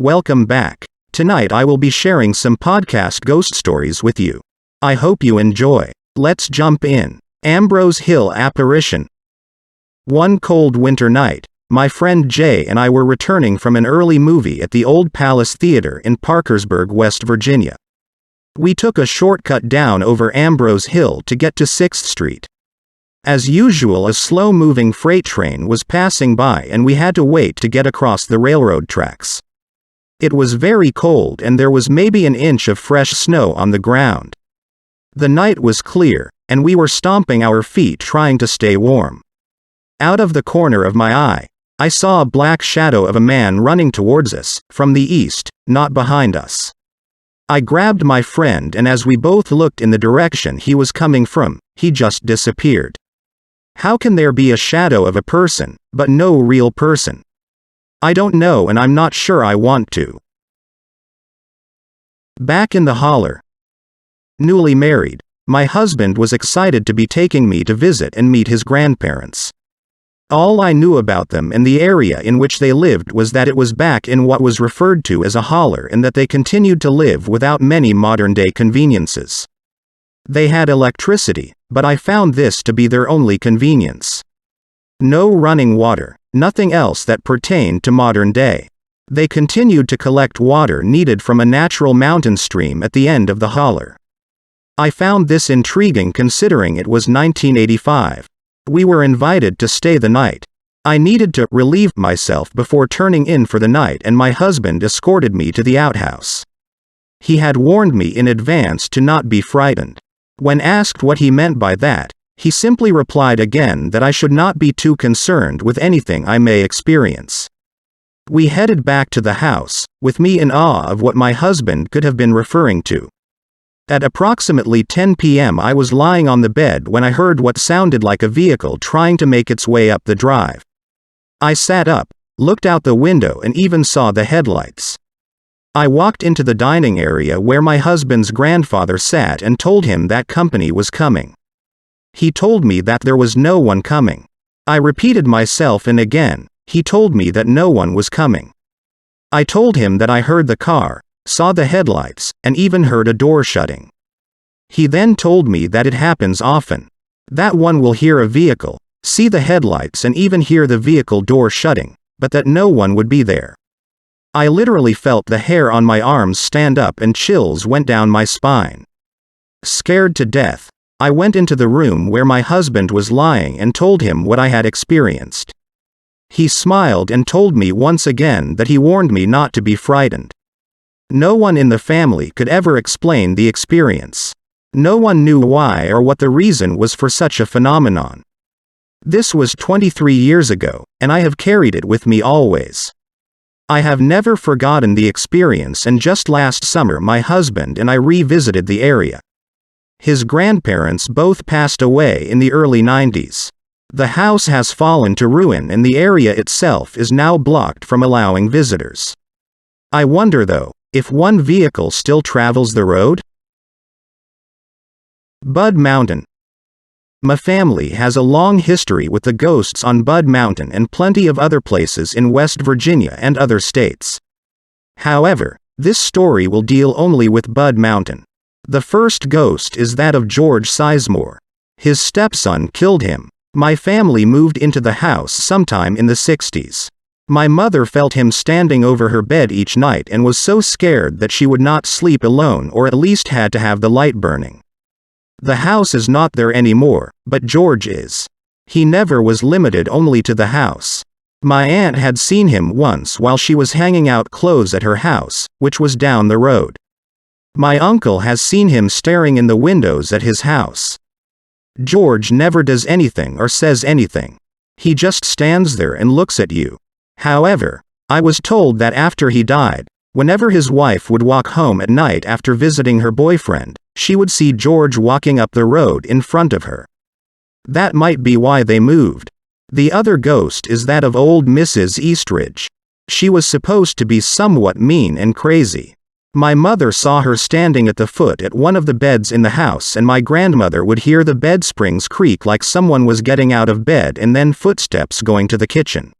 welcome back. Tonight I will be sharing some podcast ghost stories with you. I hope you enjoy. Let's jump in. Ambrose Hill Apparition. One cold winter night, my friend Jay and I were returning from an early movie at the Old Palace Theater in Parkersburg, West Virginia. We took a shortcut down over Ambrose Hill to get to 6th Street. As usual, a slow-moving freight train was passing by and we had to wait to get across the railroad tracks. It was very cold and there was maybe an inch of fresh snow on the ground. The night was clear, and we were stomping our feet trying to stay warm. Out of the corner of my eye, I saw a black shadow of a man running towards us, from the east, not behind us. I grabbed my friend, and as we both looked in the direction he was coming from, he just disappeared. How can there be a shadow of a person, but no real person? I don't know, and I'm not sure I want to. Back in the holler. Newly married, my husband was excited to be taking me to visit and meet his grandparents. All I knew about them and the area in which they lived was that it was back in what was referred to as a holler and that they continued to live without many modern-day conveniences. They had electricity, but I found this to be their only convenience. No running water, nothing else that pertained to modern day. They continued to collect water needed from a natural mountain stream at the end of the holler. I found this intriguing considering it was 1985. We were invited to stay the night. I needed to relieve myself before turning in for the night, and my husband escorted me to the outhouse. He had warned me in advance to not be frightened. When asked what he meant by that, he simply replied again that I should not be too concerned with anything I may experience. We headed back to the house, with me in awe of what my husband could have been referring to. At approximately 10 p.m. I was lying on the bed when I heard what sounded like a vehicle trying to make its way up the drive. I sat up, looked out the window, and even saw the headlights. I walked into the dining area where my husband's grandfather sat and told him that company was coming. He told me that there was no one coming. I repeated myself, and again, he told me that no one was coming. I told him that I heard the car, saw the headlights, and even heard a door shutting. He then told me that it happens often. That one will hear a vehicle, see the headlights, and even hear the vehicle door shutting, but that no one would be there. I literally felt the hair on my arms stand up and chills went down my spine. Scared to death, I went into the room where my husband was lying and told him what I had experienced. He smiled and told me once again that he warned me not to be frightened. No one in the family could ever explain the experience. No one knew why or what the reason was for such a phenomenon. This was 23 years ago, and I have carried it with me always. I have never forgotten the experience, and just last summer my husband and I revisited the area. His grandparents both passed away in the early 90s. The house has fallen to ruin and the area itself is now blocked from allowing visitors. I wonder though, if one vehicle still travels the road? Bud Mountain. My family has a long history with the ghosts on Bud Mountain and plenty of other places in West Virginia and other states. However, this story will deal only with Bud Mountain. The first ghost is that of George Sizemore. His stepson killed him. My family moved into the house sometime in the 60s. My mother felt him standing over her bed each night and was so scared that she would not sleep alone, or at least had to have the light burning. The house is not there anymore, but George is. He never was limited only to the house. My aunt had seen him once while she was hanging out clothes at her house, which was down the road. My uncle has seen him staring in the windows at his house. George never does anything or says anything. He just stands there and looks at you. However, I was told that after he died, whenever his wife would walk home at night after visiting her boyfriend, she would see George walking up the road in front of her. That might be why they moved. The other ghost is that of old Mrs. Eastridge. She was supposed to be somewhat mean and crazy. My mother saw her standing at the foot at one of the beds in the house, and my grandmother would hear the bed springs creak like someone was getting out of bed and then footsteps going to the kitchen.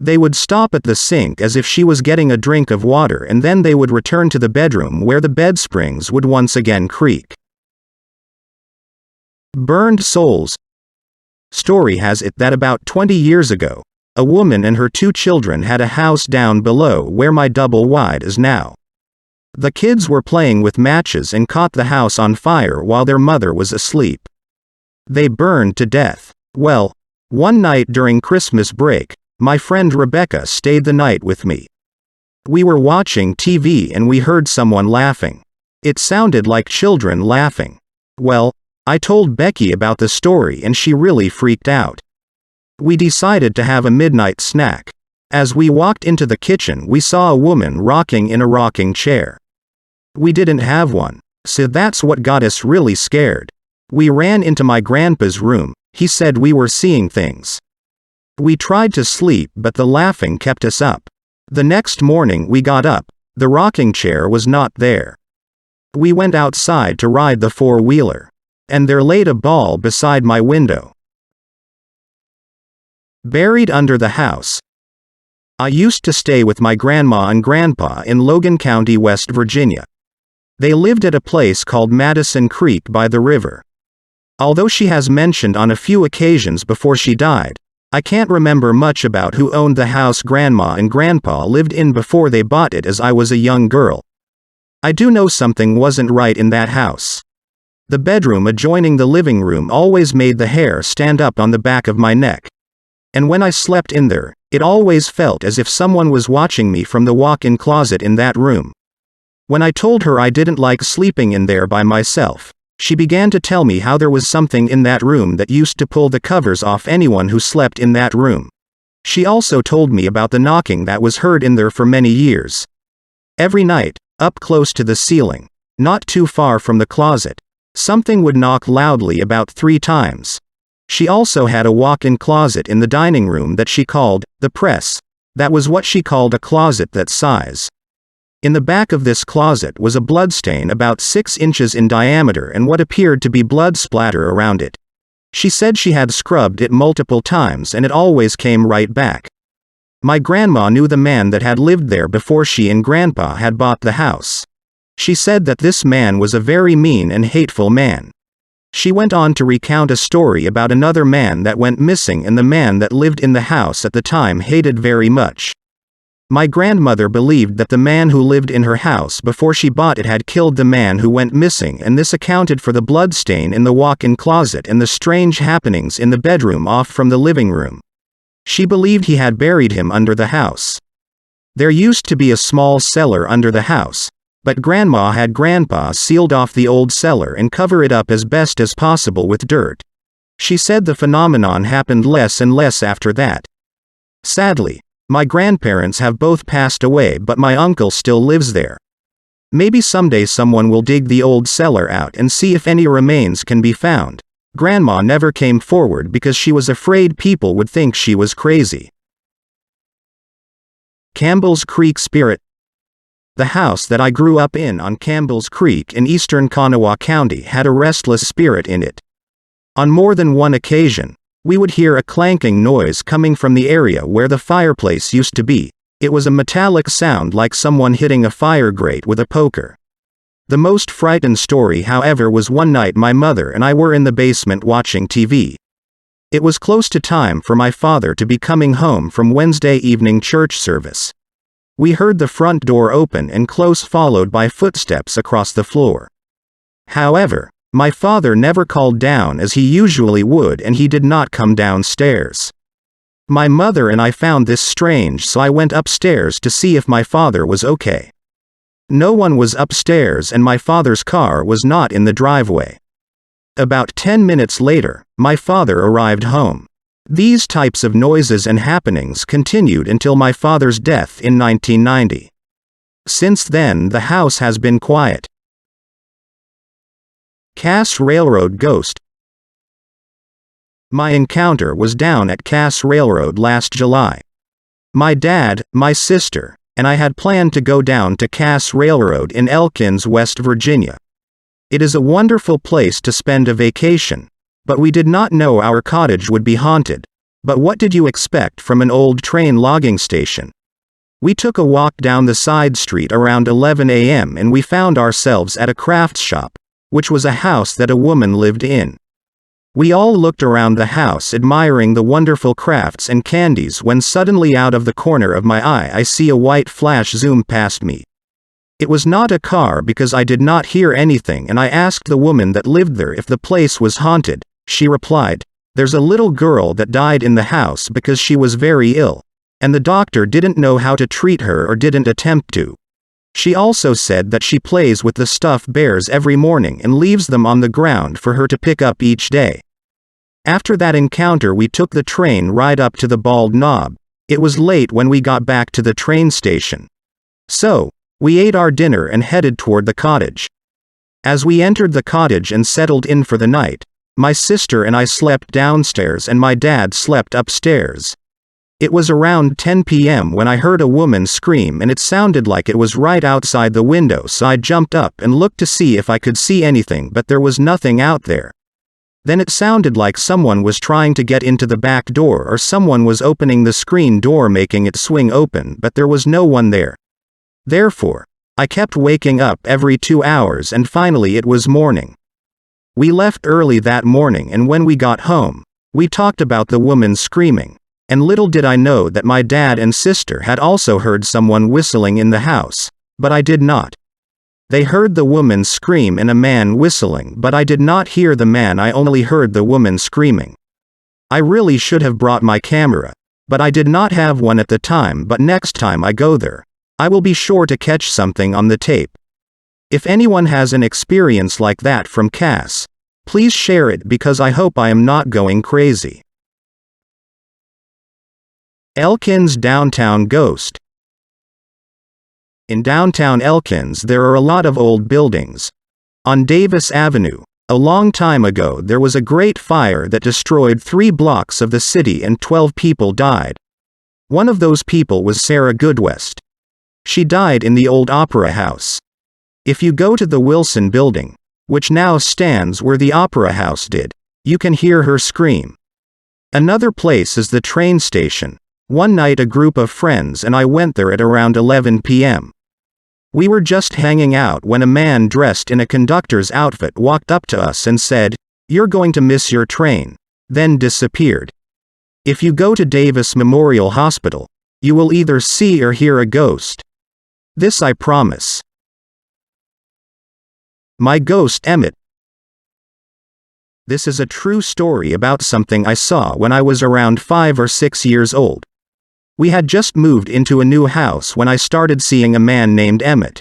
They would stop at the sink as if she was getting a drink of water, and then they would return to the bedroom where the bed springs would once again creak. Burned souls. Story has it that about 20 years ago, a woman and her 2 children had a house down below where my double wide is now. The kids were playing with matches and caught the house on fire while their mother was asleep. They burned to death. Well, one night during Christmas break, my friend Rebecca stayed the night with me. We were watching TV and we heard someone laughing. It sounded like children laughing. Well, I told Becky about the story and she really freaked out. We decided to have a midnight snack. As we walked into the kitchen, we saw a woman rocking in a rocking chair. We didn't have one, so that's what got us really scared. We ran into my grandpa's room. He said we were seeing things. We tried to sleep, but the laughing kept us up. The next morning we got up. The rocking chair was not there. We went outside to ride the four-wheeler. And there laid a ball beside my window. Buried under the house. I used to stay with my grandma and grandpa in Logan County, West Virginia. They lived at a place called Madison Creek by the river. Although she has mentioned on a few occasions before she died, I can't remember much about who owned the house grandma and grandpa lived in before they bought it, as I was a young girl. I do know something wasn't right in that house. The bedroom adjoining the living room always made the hair stand up on the back of my neck. And when I slept in there, it always felt as if someone was watching me from the walk-in closet in that room. When I told her I didn't like sleeping in there by myself, she began to tell me how there was something in that room that used to pull the covers off anyone who slept in that room. She also told me about the knocking that was heard in there for many years. Every night, up close to the ceiling, not too far from the closet, something would knock loudly about 3 times. She also had a walk-in closet in the dining room that she called the press. That was what she called a closet that size. In the back of this closet was a bloodstain about 6 inches in diameter and what appeared to be blood splatter around it. She said she had scrubbed it multiple times and it always came right back. My grandma knew the man that had lived there before she and grandpa had bought the house. She said that this man was a very mean and hateful man. She went on to recount a story about another man that went missing and the man that lived in the house at the time hated very much. My grandmother believed that the man who lived in her house before she bought it had killed the man who went missing, and this accounted for the bloodstain in the walk-in closet and the strange happenings in the bedroom off from the living room. She believed he had buried him under the house. There used to be a small cellar under the house, but Grandma had Grandpa sealed off the old cellar and cover it up as best as possible with dirt. She said the phenomenon happened less and less after that. Sadly, my grandparents have both passed away, but my uncle still lives there. Maybe someday someone will dig the old cellar out and see if any remains can be found. Grandma never came forward because she was afraid people would think she was crazy. Campbells Creek Spirit. The house that I grew up in on Campbells Creek in eastern Kanawha County had a restless spirit in it. On more than one occasion, we would hear a clanking noise coming from the area where the fireplace used to be. It was a metallic sound like someone hitting a fire grate with a poker. The most frightened story, however, was one night my mother and I were in the basement watching TV. It was close to time for my father to be coming home from Wednesday evening church service. We heard the front door open and close, followed by footsteps across the floor. However, my father never called down as he usually would, and he did not come downstairs. My mother and I found this strange, so I went upstairs to see if my father was okay. No one was upstairs and my father's car was not in the driveway. About 10 minutes later, my father arrived home. These types of noises and happenings continued until my father's death in 1990. Since then, the house has been quiet. Cass Railroad Ghost. My encounter was down at Cass Railroad last July. My dad, my sister, and I had planned to go down to Cass Railroad in Elkins, West Virginia. It is a wonderful place to spend a vacation, but we did not know our cottage would be haunted. But what did you expect from an old train logging station? We took a walk down the side street around 11 a.m. and we found ourselves at a crafts shop, which was a house that a woman lived in. We all looked around the house admiring the wonderful crafts and candies when suddenly out of the corner of my eye I see a white flash zoom past me. It was not a car because I did not hear anything, and I asked the woman that lived there if the place was haunted. She replied, "There's a little girl that died in the house because she was very ill, and the doctor didn't know how to treat her or didn't attempt to. She also said that she plays with the stuffed bears every morning and leaves them on the ground for her to pick up each day." After that encounter we took the train right up to the Bald Knob. It was late when we got back to the train station. So, we ate our dinner and headed toward the cottage. As we entered the cottage and settled in for the night, my sister and I slept downstairs and my dad slept upstairs. It was around 10 p.m. when I heard a woman scream, and it sounded like it was right outside the window, so I jumped up and looked to see if I could see anything, but there was nothing out there. Then it sounded like someone was trying to get into the back door, or someone was opening the screen door making it swing open, but there was no one there. Therefore, I kept waking up every 2 hours and finally it was morning. We left early that morning, and when we got home, we talked about the woman screaming. And little did I know that my dad and sister had also heard someone whistling in the house, but I did not. They heard the woman scream and a man whistling, but I did not hear the man, I only heard the woman screaming. I really should have brought my camera, but I did not have one at the time, but next time I go there, I will be sure to catch something on the tape. If anyone has an experience like that from Cass, please share it because I hope I am not going crazy. Elkins Downtown Ghost. In downtown Elkins there are a lot of old buildings. On Davis Avenue, a long time ago there was a great fire that destroyed 3 blocks of the city and 12 people died. One of those people was Sarah Goodwest. She died in the old Opera House. If you go to the Wilson Building, which now stands where the Opera House did, you can hear her scream. Another place is the train station. One night a group of friends and I went there at around 11 p.m. We were just hanging out when a man dressed in a conductor's outfit walked up to us and said, "You're going to miss your train," then disappeared. If you go to Davis Memorial Hospital, you will either see or hear a ghost. This I promise. My Ghost Emmett. This is a true story about something I saw when I was around 5 or 6 years old. We had just moved into a new house when I started seeing a man named Emmett.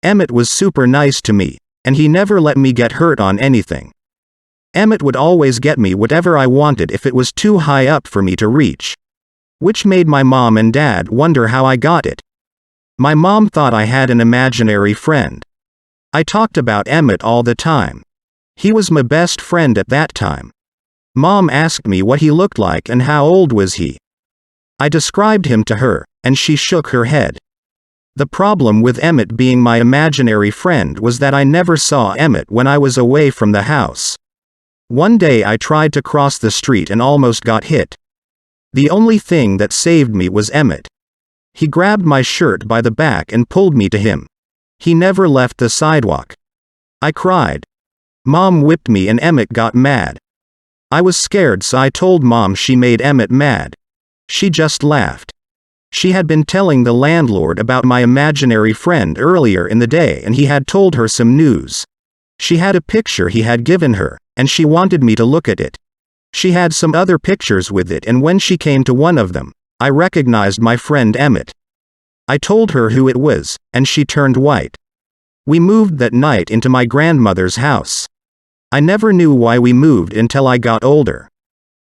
Emmett was super nice to me, and he never let me get hurt on anything. Emmett would always get me whatever I wanted if it was too high up for me to reach. Which made my mom and dad wonder how I got it. My mom thought I had an imaginary friend. I talked about Emmett all the time. He was my best friend at that time. Mom asked me what he looked like and how old was he. I described him to her, and she shook her head. The problem with Emmett being my imaginary friend was that I never saw Emmett when I was away from the house. One day I tried to cross the street and almost got hit. The only thing that saved me was Emmett. He grabbed my shirt by the back and pulled me to him. He never left the sidewalk. I cried. Mom whipped me and Emmett got mad. I was scared, so I told Mom. She made Emmett mad. She just laughed. She had been telling the landlord about my imaginary friend earlier in the day, and he had told her some news. She had a picture he had given her, and she wanted me to look at it. She had some other pictures with it, and when she came to one of them, I recognized my friend Emmett. I told her who it was, and she turned white. We moved that night into my grandmother's house. I never knew why we moved until I got older.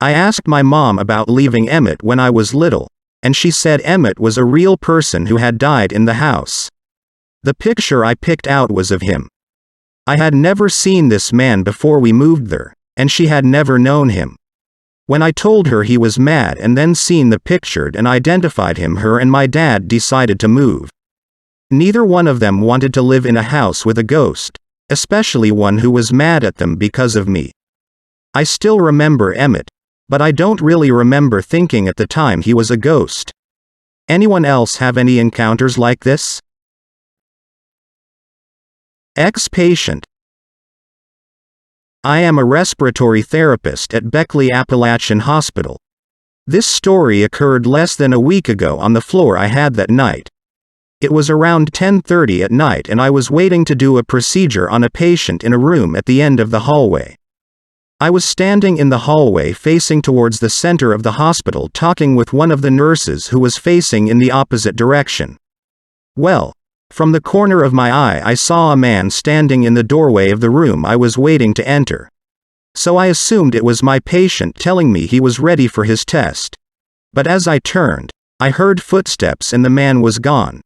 I asked my mom about leaving Emmett when I was little, and she said Emmett was a real person who had died in the house. The picture I picked out was of him. I had never seen this man before we moved there, and she had never known him. When I told her, he was mad and then seen the picture and identified him. Her and my dad decided to move. Neither one of them wanted to live in a house with a ghost, especially one who was mad at them because of me. I still remember Emmett, but I don't really remember thinking at the time he was a ghost. Anyone else have any encounters like this? ExPatient. I am a respiratory therapist at Beckley Appalachian Hospital. This story occurred less than a week ago on the floor I had that night. It was around 10:30 at night and I was waiting to do a procedure on a patient in a room at the end of the hallway. I was standing in the hallway facing towards the center of the hospital talking with one of the nurses who was facing in the opposite direction. Well, from the corner of my eye I saw a man standing in the doorway of the room I was waiting to enter. So I assumed it was my patient telling me he was ready for his test. But as I turned, I heard footsteps and the man was gone.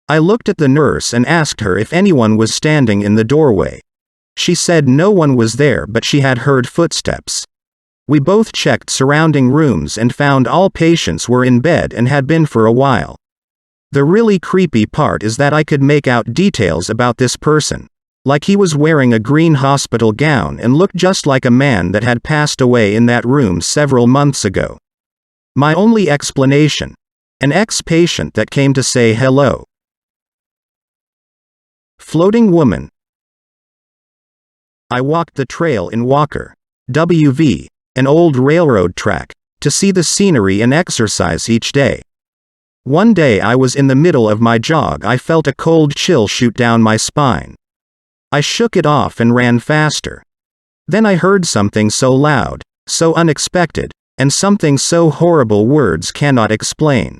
I looked at the nurse and asked her if anyone was standing in the doorway. She said no one was there but she had heard footsteps. We both checked surrounding rooms and found all patients were in bed and had been for a while. The really creepy part is that I could make out details about this person. Like he was wearing a green hospital gown and looked just like a man that had passed away in that room several months ago. My only explanation: an ex-patient that came to say hello. Floating woman. I walked the trail in Walker, WV, an old railroad track, to see the scenery and exercise each day. One day I was in the middle of my jog. I felt a cold chill shoot down my spine. I shook it off and ran faster. Then I heard something so loud, so unexpected, and something so horrible words cannot explain.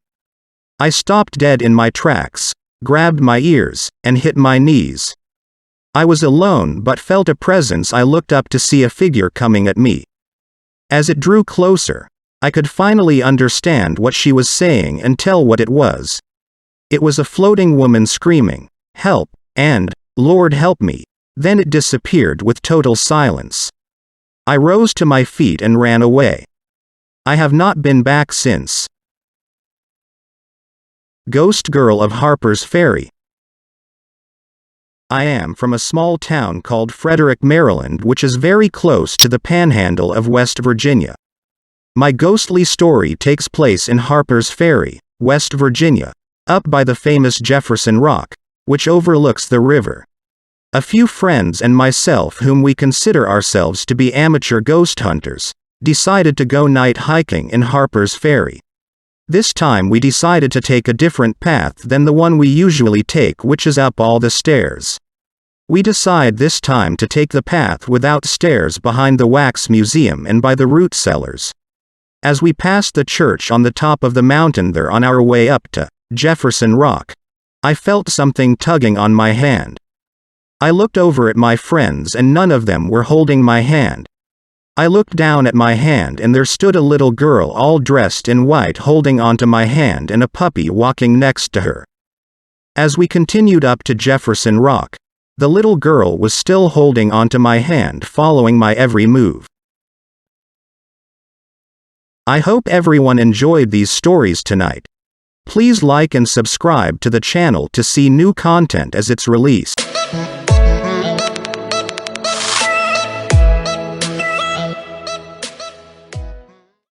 I stopped dead in my tracks, grabbed my ears, and hit my knees. I was alone but felt a presence. I looked up to see a figure coming at me. As it drew closer, I could finally understand what she was saying and tell what it was. It was a floating woman screaming, "Help," and, "Lord help me." Then it disappeared with total silence. I rose to my feet and ran away. I have not been back since. Ghost Girl of Harpers Ferry. I am from a small town called Frederick, Maryland, which is very close to the panhandle of West Virginia. My ghostly story takes place in Harpers Ferry, West Virginia, up by the famous Jefferson Rock, which overlooks the river. A few friends and myself, whom we consider ourselves to be amateur ghost hunters, decided to go night hiking in Harpers Ferry. This time we decided to take a different path than the one we usually take, which is up all the stairs. We decide this time to take the path without stairs behind the wax museum and by the root cellars. As we passed the church on the top of the mountain there on our way up to Jefferson Rock, I felt something tugging on my hand. I looked over at my friends and none of them were holding my hand. I looked down at my hand and there stood a little girl all dressed in white holding onto my hand and a puppy walking next to her. As we continued up to Jefferson Rock, the little girl was still holding onto my hand, following my every move. I hope everyone enjoyed these stories tonight. Please like and subscribe to the channel to see new content as it's released.